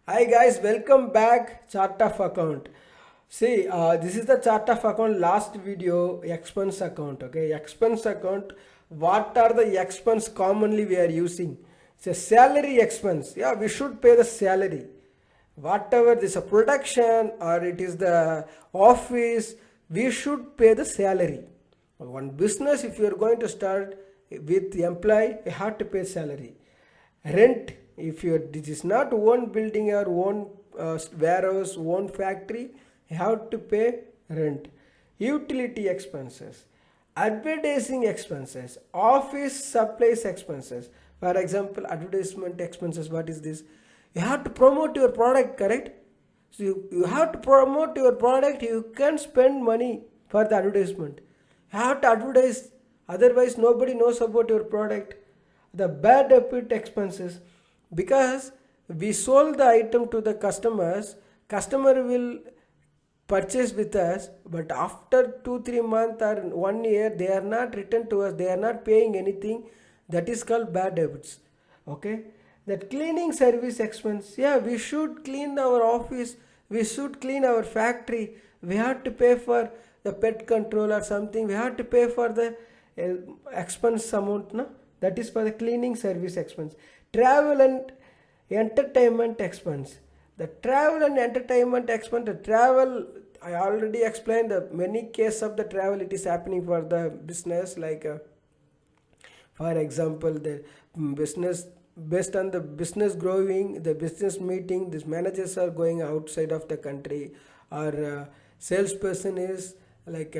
Hi guys, welcome back. Chart of account. See, this is the chart of account. Last video, expense account. Okay, expense account. What are the expense commonly we are using? It's a salary expense. Yeah, we should pay the salary. Whatever this a production or it is the office, we should pay the salary. One business, if you are going to start with the employee, you have to pay salary. Rent, if you this is not own building or own warehouse, own factory, you have to pay rent. Utility expenses, advertising expenses, office supplies expenses. For example, advertisement expenses. What is this? You have to promote your product, correct? So you have to promote your product. You can spend money for the advertisement. You have to advertise, otherwise nobody knows about your product. The bad debt expenses, because we sold the item to the customer will purchase with us, but after 2-3 months or 1 year they are not returned to us, they are not paying anything. That is called bad debts. Okay, that cleaning service expense. Yeah, we should clean our office, we should clean our factory, we have to pay for the pet control or something, we have to pay for the expense amount, no? That is for the cleaning service expense. Travel and entertainment expense. The travel and entertainment expense, the travel, I already explained the many cases of the travel it is happening for the business, like for example, the business, based on the business growing, the business meeting, these managers are going outside of the country, or salesperson is like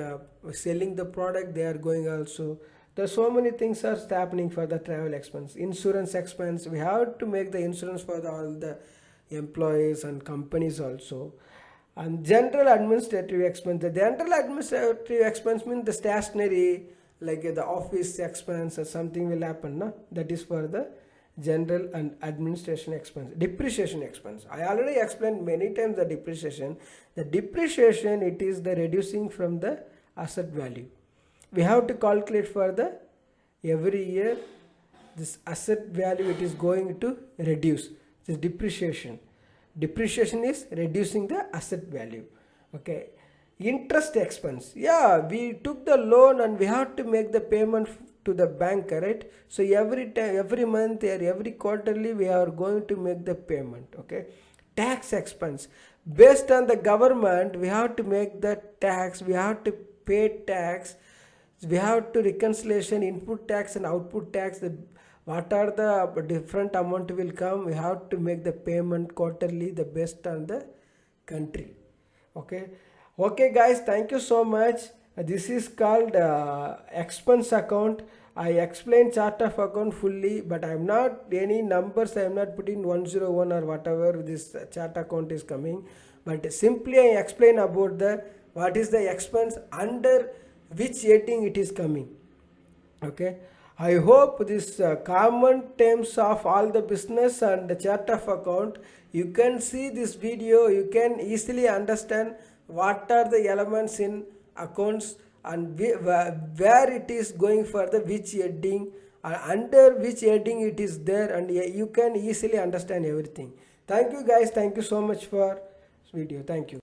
selling the product, they are going also. There's so many things are happening for the travel expense. Insurance expense, we have to make the insurance for all the employees and companies also. And general administrative expense, the general administrative expense means the stationery, like the office expense or something will happen, no? That is for the general and administration expense. Depreciation expense, I already explained many times the depreciation. The depreciation, it is the reducing from the asset value. We have to calculate for the every year this asset value, it is going to reduce. This depreciation is reducing the asset value. Okay, interest expense, yeah, we took the loan and we have to make the payment to the bank, right? So every time, every month or every quarterly, we are going to make the payment. Okay, tax expense, based on the government, we have to make the tax, we have to pay tax, we have to reconciliation input tax and output tax. What are the different amount will come, we have to make the payment quarterly, the based on the country. Okay guys, thank you so much. This is called expense account. I explained chart of account fully, but I am not any numbers, I am not putting 101 or whatever this chart account is coming, but simply I explain about the what is the expense, under which heading it is coming. Okay, I hope this common terms of all the business and the chart of account, you can see this video, you can easily understand what are the elements in accounts and where it is going for the which heading, under which heading it is there, and you can easily understand everything. Thank you guys, thank you so much for this video. Thank you.